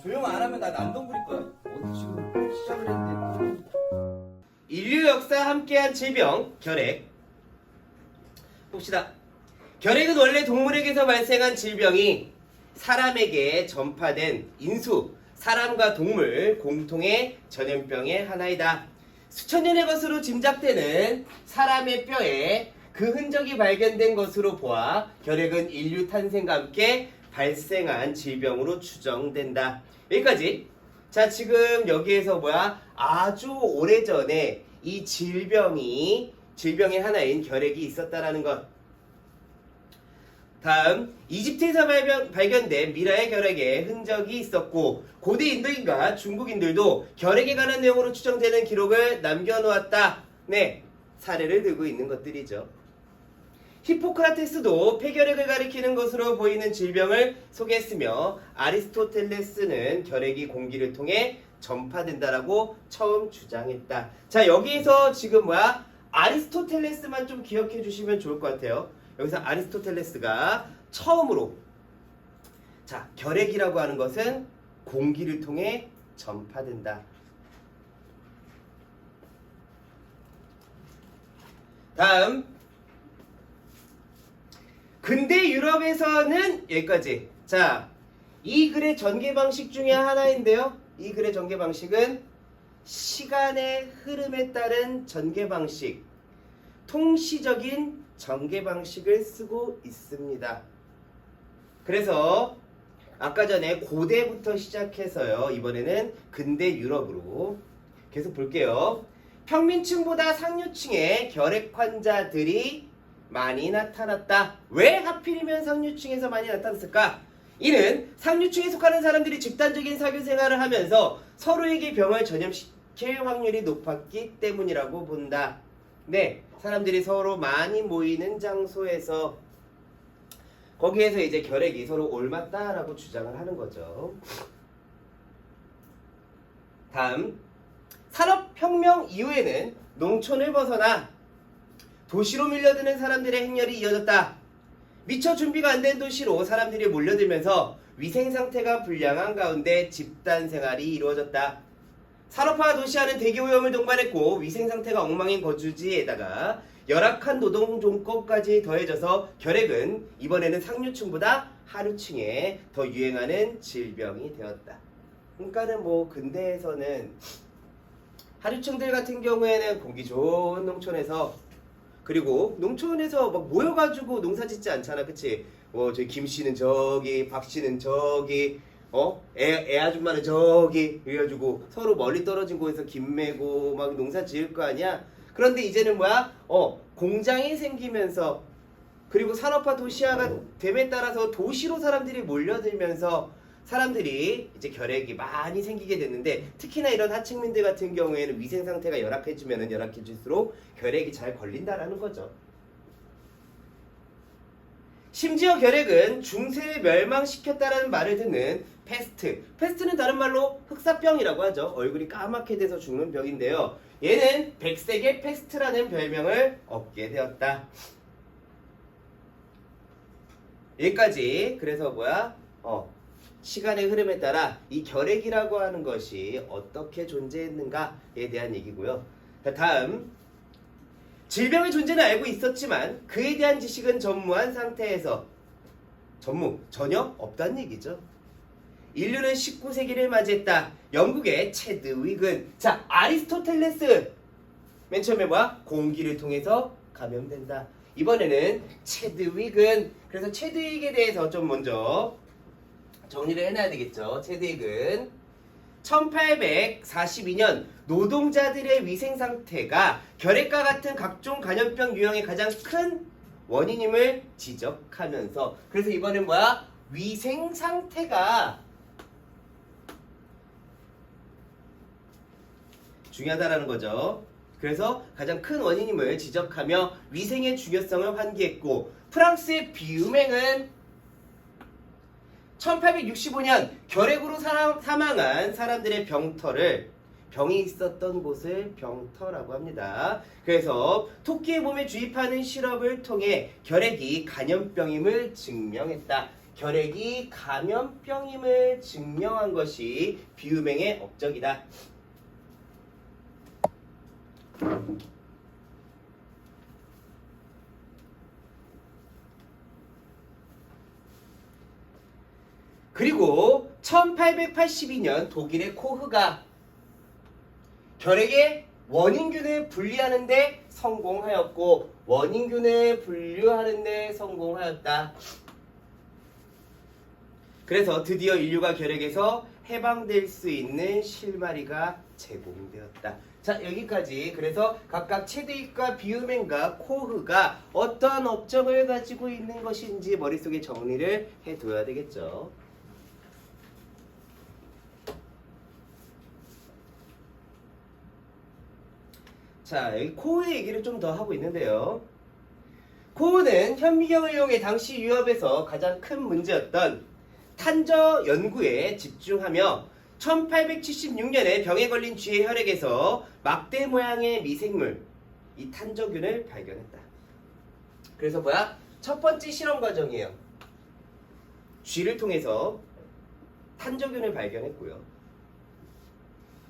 조용 안 하면 나 난동 부릴 거야. 어디 지금 시작을 했는데. 인류 역사 함께한 질병, 결핵. 봅시다. 결핵은 원래 동물에게서 발생한 질병이 사람에게 전파된 인수, 사람과 동물 공통의 전염병의 하나이다. 수천 년의 것으로 짐작되는 사람의 뼈에 그 흔적이 발견된 것으로 보아 결핵은 인류 탄생과 함께 발생한 질병으로 추정된다. 여기까지. 자, 지금 여기에서 아주 오래전에 이 질병의 하나인 결핵이 있었다라는 것. 다음, 이집트에서 발견된 미라의 결핵의 흔적이 있었고 고대 인도인과 중국인들도 결핵에 관한 내용으로 추정되는 기록을 남겨놓았다. 네, 사례를 들고 있는 것들이죠. 히포크라테스도 폐결핵을 가리키는 것으로 보이는 질병을 소개했으며 아리스토텔레스는 결핵이 공기를 통해 전파된다라고 처음 주장했다. 자, 여기에서 지금 아리스토텔레스만 좀 기억해 주시면 좋을 것 같아요. 여기서 아리스토텔레스가 처음으로 결핵이라고 하는 것은 공기를 통해 전파된다. 다음, 근대 유럽에서는 여기까지. 자, 이 글의 전개 방식 중에 하나인데요. 이 글의 전개 방식은 시간의 흐름에 따른 전개 방식, 통시적인 전개 방식을 쓰고 있습니다. 그래서 아까 전에 고대부터 시작해서요. 이번에는 근대 유럽으로 계속 볼게요. 평민층보다 상류층의 결핵 환자들이 많이 나타났다. 왜 하필이면 상류층에서 많이 나타났을까? 이는 상류층에 속하는 사람들이 집단적인 사교생활을 하면서 서로에게 병을 전염시킬 확률이 높았기 때문이라고 본다. 네, 사람들이 서로 많이 모이는 장소에서 거기에서 이제 결핵이 서로 옮았다라고 주장을 하는 거죠. 다음, 산업혁명 이후에는 농촌을 벗어나 도시로 밀려드는 사람들의 행렬이 이어졌다. 미처 준비가 안 된 도시로 사람들이 몰려들면서 위생상태가 불량한 가운데 집단생활이 이루어졌다. 산업화 도시화는 대기오염을 동반했고 위생상태가 엉망인 거주지에다가 열악한 노동 조건까지 더해져서 결핵은 이번에는 상류층보다 하류층에 더 유행하는 질병이 되었다. 그러니까는 근대에서는 하류층들 같은 경우에는 공기 좋은 농촌에서, 그리고 농촌에서 모여가지고 농사 짓지 않잖아, 그치? 저기 김씨는 저기, 박씨는 저기, 애 아줌마는 저기, 그래가지고 서로 멀리 떨어진 곳에서 김 메고 농사 지을 거 아니야? 그런데 이제는 공장이 생기면서, 그리고 산업화 도시화가 됨에 따라서 도시로 사람들이 몰려들면서 사람들이 이제 결핵이 많이 생기게 됐는데, 특히나 이런 하층민들 같은 경우에는 위생 상태가 열악해지면 열악해질수록 결핵이 잘 걸린다라는 거죠. 심지어 결핵은 중세를 멸망시켰다라는 말을 듣는 패스트는 다른 말로 흑사병이라고 하죠. 얼굴이 까맣게 돼서 죽는 병인데요. 얘는 백색의 패스트라는 별명을 얻게 되었다. 여기까지. 그래서 시간의 흐름에 따라 이 결핵이라고 하는 것이 어떻게 존재했는가에 대한 얘기고요. 다음, 질병의 존재는 알고 있었지만 그에 대한 지식은 전무한 상태에서 전혀 없다는 얘기죠. 인류는 19세기를 맞이했다. 영국의 체드윅은, 자, 아리스토텔레스 맨 처음에 공기를 통해서 감염된다. 이번에는 체드윅은, 그래서 체드윅에 대해서 좀 먼저 정리를 해놔야 되겠죠. 체드윅은 1842년 노동자들의 위생 상태가 결핵과 같은 각종 감염병 유형의 가장 큰 원인임을 지적하면서, 그래서 이번엔 위생 상태가 중요하다라는 거죠. 그래서 가장 큰 원인임을 지적하며 위생의 중요성을 환기했고, 프랑스의 비유맹은 1865년 결핵으로 사망한 사람들의 병이 있었던 곳을 병터라고 합니다. 그래서 토끼의 몸에 주입하는 시럽을 통해 결핵이 간염병임을 증명했다. 결핵이 감염병임을 증명한 것이 비유맹의 업적이다. 그리고 1882년 독일의 코흐가 결핵의 원인균을 분리하는 데 성공하였고 원인균을 분류하는 데 성공하였다. 그래서 드디어 인류가 결핵에서 해방될 수 있는 실마리가 제공되었다. 자, 여기까지. 그래서 각각 체드윅과 비유맹과 코흐가 어떠한 업적을 가지고 있는 것인지 머릿속에 정리를 해둬야 되겠죠. 자, 여기 코흐의 얘기를 좀 더 하고 있는데요. 코흐는 현미경을 이용해 당시 유럽에서 가장 큰 문제였던 탄저 연구에 집중하며 1876년에 병에 걸린 쥐의 혈액에서 막대 모양의 미생물, 이 탄저균을 발견했다. 그래서 뭐야? 첫 번째 실험 과정이에요. 쥐를 통해서 탄저균을 발견했고요.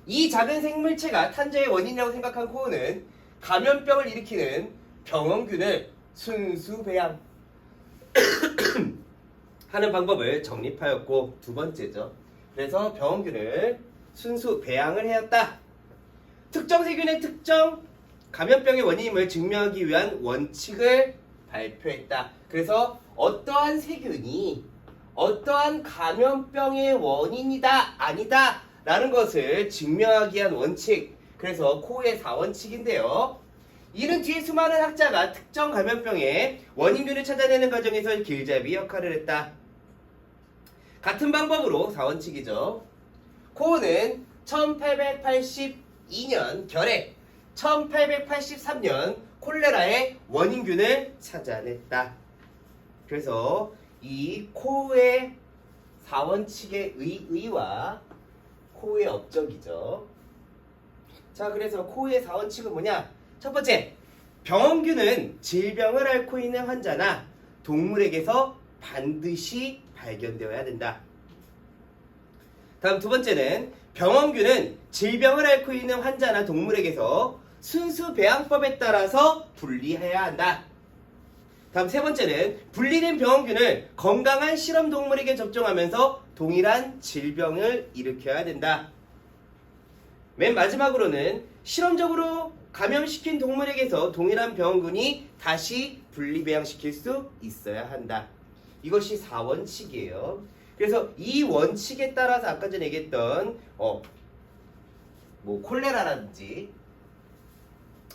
이 작은 생물체가 탄저의 원인이라고 생각한 코흐는 감염병을 일으키는 병원균을 순수 배양 하는 방법을 정립하였고, 두 번째죠. 그래서 병원균을 순수 배양을 해왔다. 특정 세균의 특정 감염병의 원인임을 증명하기 위한 원칙을 발표했다. 그래서 어떠한 세균이 어떠한 감염병의 원인이다 아니다 라는 것을 증명하기 위한 원칙, 그래서 코흐의 4원칙인데요. 이는 뒤에 수많은 학자가 특정 감염병의 원인균을 찾아내는 과정에서 길잡이 역할을 했다. 같은 방법으로 4원칙이죠. 코흐는 1882년 결핵, 1883년 콜레라의 원인균을 찾아냈다. 그래서 이 코흐의 4원칙의 의의와 코흐의 업적이죠. 자, 그래서 코흐의 4원칙은 뭐냐? 첫 번째, 병원균은 질병을 앓고 있는 환자나 동물에게서 반드시 발견되어야 된다. 다음 두 번째는 병원균은 질병을 앓고 있는 환자나 동물에게서 순수 배양법에 따라서 분리해야 한다. 다음 세 번째는 분리된 병원균을 건강한 실험 동물에게 접종하면서 동일한 질병을 일으켜야 된다. 맨 마지막으로는 실험적으로 감염시킨 동물에게서 동일한 병원균이 다시 분리배양시킬 수 있어야 한다. 이것이 4원칙이에요. 그래서 이 원칙에 따라서 아까 전에 얘기했던 뭐 콜레라라든지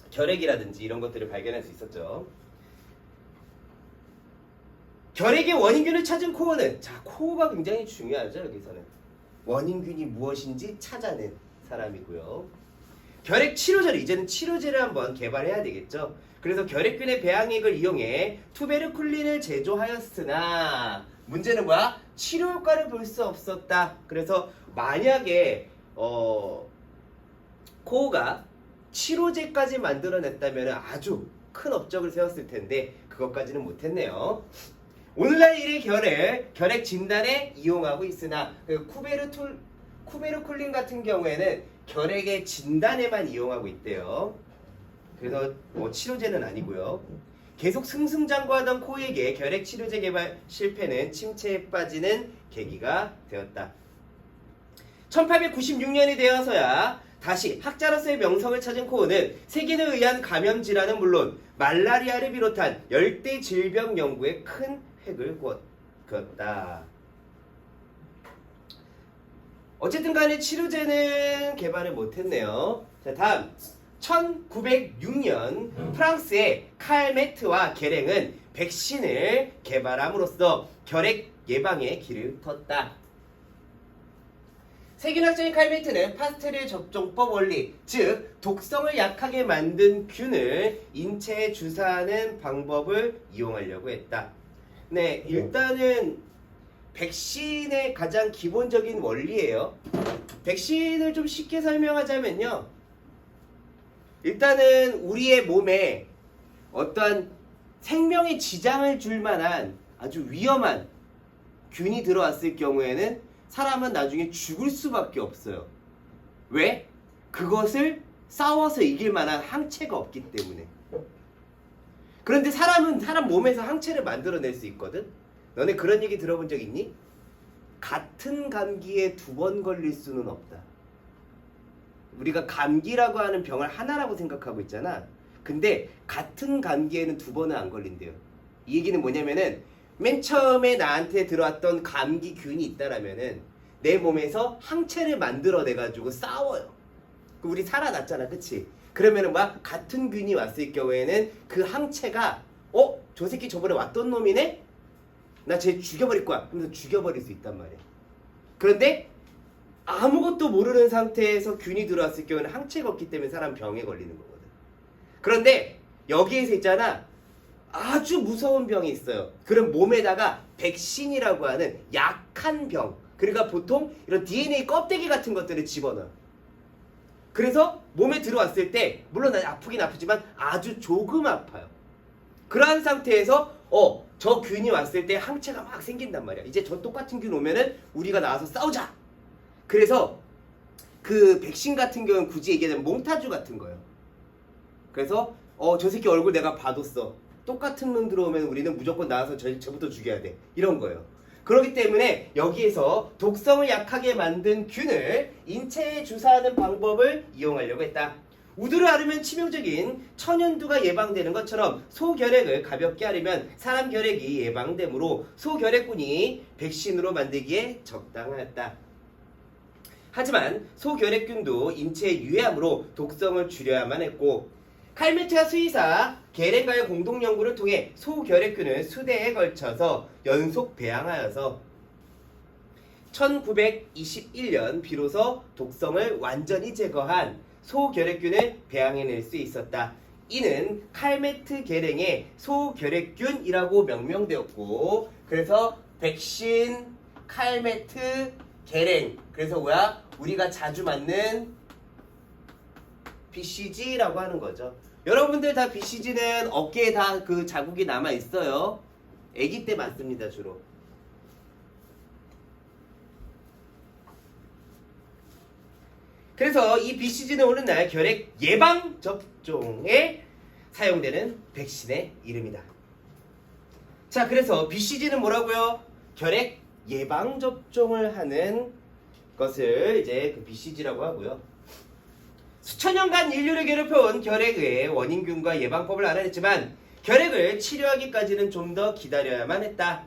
결핵이라든지 이런 것들을 발견할 수 있었죠. 결핵의 원인균을 찾은 코흐는, 자, 코흐가 굉장히 중요하죠. 여기서는 원인균이 무엇인지 찾아낸 사람이고요. 결핵 치료제를, 이제는 치료제를 한번 개발해야 되겠죠. 그래서 결핵균의 배양액을 이용해 투베르쿨린을 제조하였으나 문제는 뭐야? 치료 효과를 볼 수 없었다. 그래서 만약에 코흐가 치료제까지 만들어냈다면 아주 큰 업적을 세웠을 텐데 그것까지는 못했네요. 오늘날 일의 결핵 진단에 이용하고 있으나 쿠베르쿨린 같은 경우에는 결핵의 진단에만 이용하고 있대요. 그래서 뭐 치료제는 아니고요. 계속 승승장구하던 코에게 결핵 치료제 개발 실패는 침체에 빠지는 계기가 되었다. 1896년이 되어서야 다시 학자로서의 명성을 찾은 코흐는 세균에 의한 감염 질환은 물론 말라리아를 비롯한 열대 질병 연구에 큰 획을 그었다. 어쨌든 간에 치료제는 개발을 못했네요. 자, 다음 1906년 프랑스의 칼메트와 게랭은 백신을 개발함으로써 결핵 예방에 길을 텄다. 세균학자인 칼메트는 파스텔의 접종법 원리, 즉 독성을 약하게 만든 균을 인체에 주사하는 방법을 이용하려고 했다. 네, 일단은 백신의 가장 기본적인 원리예요. 백신을 좀 쉽게 설명하자면요, 일단은 우리의 몸에 어떠한 생명에 지장을 줄 만한 아주 위험한 균이 들어왔을 경우에는 사람은 나중에 죽을 수밖에 없어요. 왜? 그것을 싸워서 이길 만한 항체가 없기 때문에. 그런데 사람은 사람 몸에서 항체를 만들어낼 수 있거든. 너네 그런 얘기 들어본 적 있니? 같은 감기에 2번 걸릴 수는 없다. 우리가 감기라고 하는 병을 하나라고 생각하고 있잖아. 근데 같은 감기에는 2번은 안 걸린대요. 이 얘기는 뭐냐면은 맨 처음에 나한테 들어왔던 감기균이 있다라면은 내 몸에서 항체를 만들어내가지고 싸워요. 우리 살아났잖아, 그치? 그러면은 막 같은 균이 왔을 경우에는 그 항체가 저 새끼 저번에 왔던 놈이네? 나 쟤 죽여버릴 거야. 그러면서 죽여버릴 수 있단 말이야. 그런데 아무것도 모르는 상태에서 균이 들어왔을 경우에는 항체가 없기 때문에 사람 병에 걸리는 거거든. 그런데 여기에서 있잖아, 아주 무서운 병이 있어요. 그럼 몸에다가 백신이라고 하는 약한 병, 그러니까 보통 이런 DNA 껍데기 같은 것들을 집어넣어요. 그래서 몸에 들어왔을 때 물론 아프긴 아프지만 아주 조금 아파요. 그러한 상태에서 저 균이 왔을 때 항체가 막 생긴단 말이야. 이제 저 똑같은 균 오면은 우리가 나와서 싸우자. 그래서 그 백신 같은 경우는 굳이 얘기하자면 몽타주 같은 거예요. 그래서 저 새끼 얼굴 내가 봐뒀어. 똑같은 놈 들어오면 우리는 무조건 나와서 쟤부터 죽여야 돼. 이런 거예요. 그렇기 때문에 여기에서 독성을 약하게 만든 균을 인체에 주사하는 방법을 이용하려고 했다. 우두를 앓으면 치명적인 천연두가 예방되는 것처럼 소결핵을 가볍게 앓으면 사람 결핵이 예방되므로 소결핵균이 백신으로 만들기에 적당하였다. 하지만 소결핵균도 인체에 유해하므로 독성을 줄여야만 했고, 칼메트와 스위사 게렌과의 공동 연구를 통해 소결핵균을 수대에 걸쳐서 연속 배양하여서 1921년 비로소 독성을 완전히 제거한 소결핵균을 배양해낼 수 있었다. 이는 칼메트 계랭의 소결핵균이라고 명명되었고, 그래서 백신 칼메트 계랭, 그래서 뭐야? 우리가 자주 맞는 BCG라고 하는 거죠. 여러분들 다 BCG는 어깨에 다 그 자국이 남아 있어요. 아기 때 맞습니다, 주로. 그래서 이 BCG는 오늘날 결핵 예방 접종에 사용되는 백신의 이름이다. 자, 그래서 BCG는 뭐라고요? 결핵 예방 접종을 하는 것을 이제 그 BCG라고 하고요. 수천 년간 인류를 괴롭혀온 결핵의 원인균과 예방법을 알아냈지만 결핵을 치료하기까지는 좀 더 기다려야만 했다.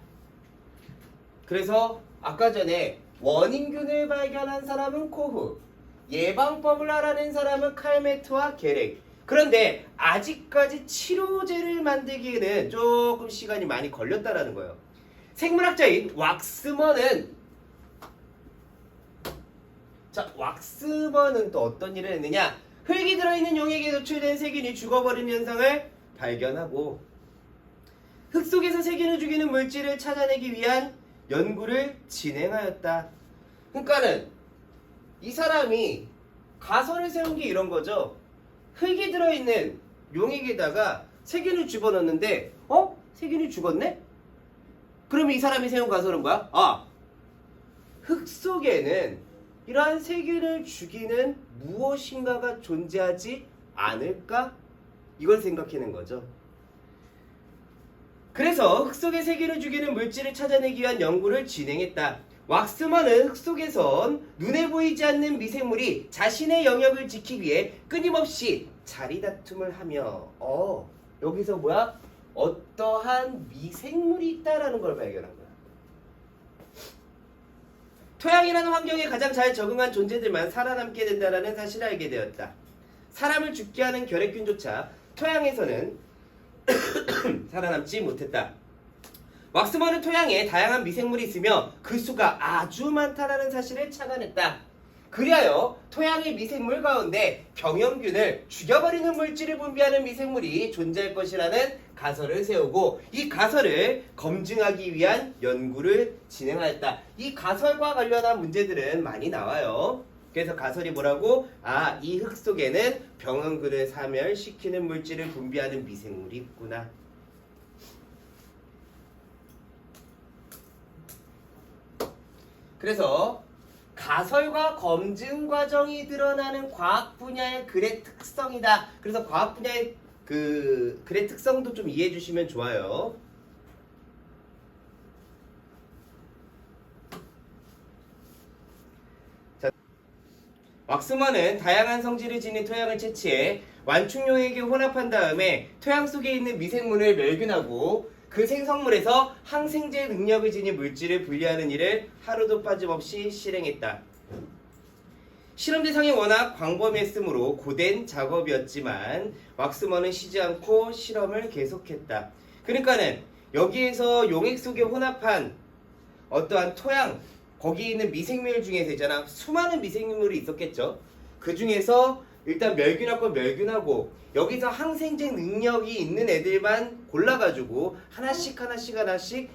그래서 아까 전에 원인균을 발견한 사람은 코흐, 예방법을 알아낸 사람은 칼메트와 게렉. 그런데 아직까지 치료제를 만들기에는 조금 시간이 많이 걸렸다라는 거예요. 생물학자인 왁스먼은 또 어떤 일을 했느냐? 흙이 들어있는 용액에 노출된 세균이 죽어버리는 현상을 발견하고 흙 속에서 세균을 죽이는 물질을 찾아내기 위한 연구를 진행하였다. 그러니까는 이 사람이 가설을 세운 게 이런 거죠. 흙이 들어있는 용액에다가 세균을 집어넣는데 세균이 죽었네? 그러면 이 사람이 세운 가설은 뭐야? 흙 속에는 이러한 세균을 죽이는 무엇인가가 존재하지 않을까? 이걸 생각해낸 거죠. 그래서 흙 속의 세균을 죽이는 물질을 찾아내기 위한 연구를 진행했다. 왁스먼은 흙 속에선 눈에 보이지 않는 미생물이 자신의 영역을 지키기 위해 끊임없이 자리다툼을 하며 여기서 뭐야? 어떠한 미생물이 있다라는 걸 발견한 거야. 토양이라는 환경에 가장 잘 적응한 존재들만 살아남게 된다는 사실을 알게 되었다. 사람을 죽게 하는 결핵균조차 토양에서는 살아남지 못했다. 왁스먼은 토양에 다양한 미생물이 있으며 그 수가 아주 많다는 사실을 착안했다. 그리하여 토양의 미생물 가운데 병영균을 죽여버리는 물질을 분비하는 미생물이 존재할 것이라는 가설을 세우고 이 가설을 검증하기 위한 연구를 진행하였다. 이 가설과 관련한 문제들은 많이 나와요. 그래서 가설이 뭐라고? 이 흙 속에는 병원균을 사멸시키는 물질을 분비하는 미생물이 있구나. 그래서 가설과 검증 과정이 드러나는 과학 분야의 글의 특성이다. 그래서 과학 분야의 그 글의 특성도 좀 이해해 주시면 좋아요. 자, 왁스먼은 다양한 성질을 지닌 토양을 채취해 완충용액에 혼합한 다음에 토양 속에 있는 미생물을 멸균하고 그 생성물에서 항생제 능력을 지닌 물질을 분리하는 일을 하루도 빠짐없이 실행했다. 실험 대상이 워낙 광범위했으므로 고된 작업이었지만 왁스먼은 쉬지 않고 실험을 계속했다. 그러니까는 여기에서 용액 속에 혼합한 어떠한 토양, 거기 있는 미생물 중에서 있잖아, 수많은 미생물이 있었겠죠. 그 중에서 일단 멸균할 건 멸균하고 여기서 항생제 능력이 있는 애들만 골라가지고 하나씩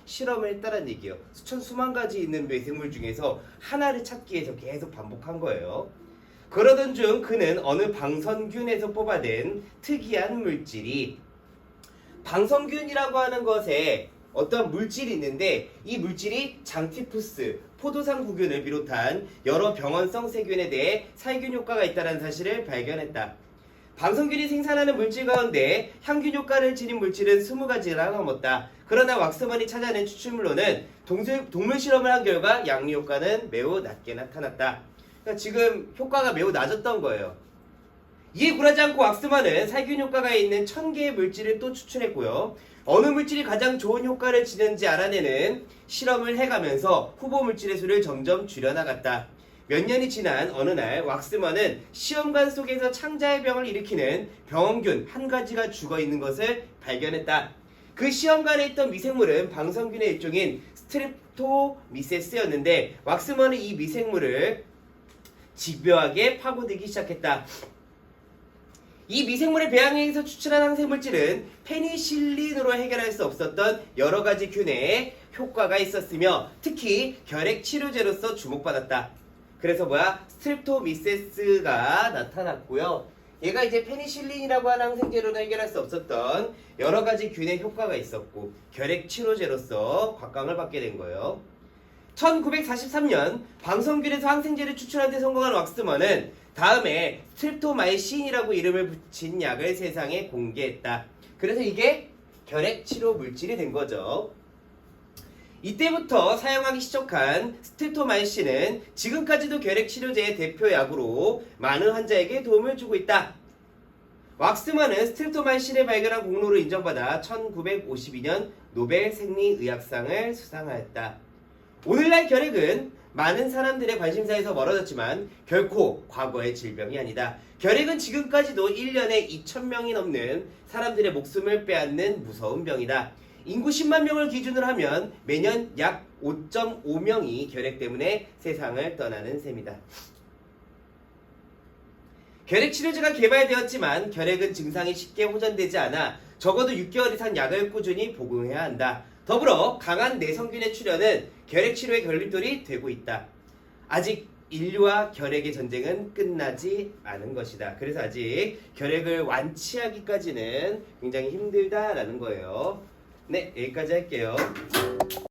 실험을 했다는 얘기예요. 수만 가지 있는 미생물 중에서 하나를 찾기 위해서 계속 반복한 거예요. 그러던 중 그는 어느 방선균에서 뽑아낸 특이한 물질이, 방선균이라고 하는 것에 어떤 물질이 있는데 이 물질이 장티푸스, 포도상구균을 비롯한 여러 병원성 세균에 대해 살균 효과가 있다는 사실을 발견했다. 방선균이 생산하는 물질 가운데 향균 효과를 지닌 물질은 20가지나 넘었다. 그러나 왁스먼이 찾아낸 추출물로는 동물 실험을 한 결과 양리 효과는 매우 낮게 나타났다. 그러니까 지금 효과가 매우 낮았던 거예요. 이에 굴하지 않고 왁스먼은 살균 효과가 있는 1000개의 물질을 또 추출했고요. 어느 물질이 가장 좋은 효과를 지는지 알아내는 실험을 해가면서 후보 물질의 수를 점점 줄여나갔다. 몇 년이 지난 어느 날 왁스먼은 시험관 속에서 창자의 병을 일으키는 병원균 한 가지가 죽어있는 것을 발견했다. 그 시험관에 있던 미생물은 방선균의 일종인 스트립토미세스였는데 왁스먼은 이 미생물을 집요하게 파고들기 시작했다. 이 미생물의 배양액에서 추출한 항생물질은 페니실린으로 해결할 수 없었던 여러 가지 균에 효과가 있었으며 특히 결핵 치료제로서 주목받았다. 그래서 스트립토미세스가 나타났고요. 얘가 이제 페니실린이라고 하는 항생제로는 해결할 수 없었던 여러 가지 균에 효과가 있었고 결핵 치료제로서 곽광을 받게 된 거예요. 1943년 방선균에서 항생제를 추출하는 데 성공한 왁스먼은 다음에 스트립토마이신이라고 이름을 붙인 약을 세상에 공개했다. 그래서 이게 결핵 치료 물질이 된 거죠. 이때부터 사용하기 시작한 스트립토마이신은 지금까지도 결핵 치료제의 대표 약으로 많은 환자에게 도움을 주고 있다. 왁스먼은 스트립토마이신을 발견한 공로로 인정받아 1952년 노벨 생리의학상을 수상하였다. 오늘날 결핵은 많은 사람들의 관심사에서 멀어졌지만 결코 과거의 질병이 아니다. 결핵은 지금까지도 1년에 2,000명이 넘는 사람들의 목숨을 빼앗는 무서운 병이다. 인구 10만 명을 기준으로 하면 매년 약 5.5명이 결핵 때문에 세상을 떠나는 셈이다. 결핵 치료제가 개발되었지만 결핵은 증상이 쉽게 호전되지 않아 적어도 6개월 이상 약을 꾸준히 복용해야 한다. 더불어 강한 내성균의 출현은 결핵 치료의 걸림돌이 되고 있다. 아직 인류와 결핵의 전쟁은 끝나지 않은 것이다. 그래서 아직 결핵을 완치하기까지는 굉장히 힘들다라는 거예요. 네, 여기까지 할게요.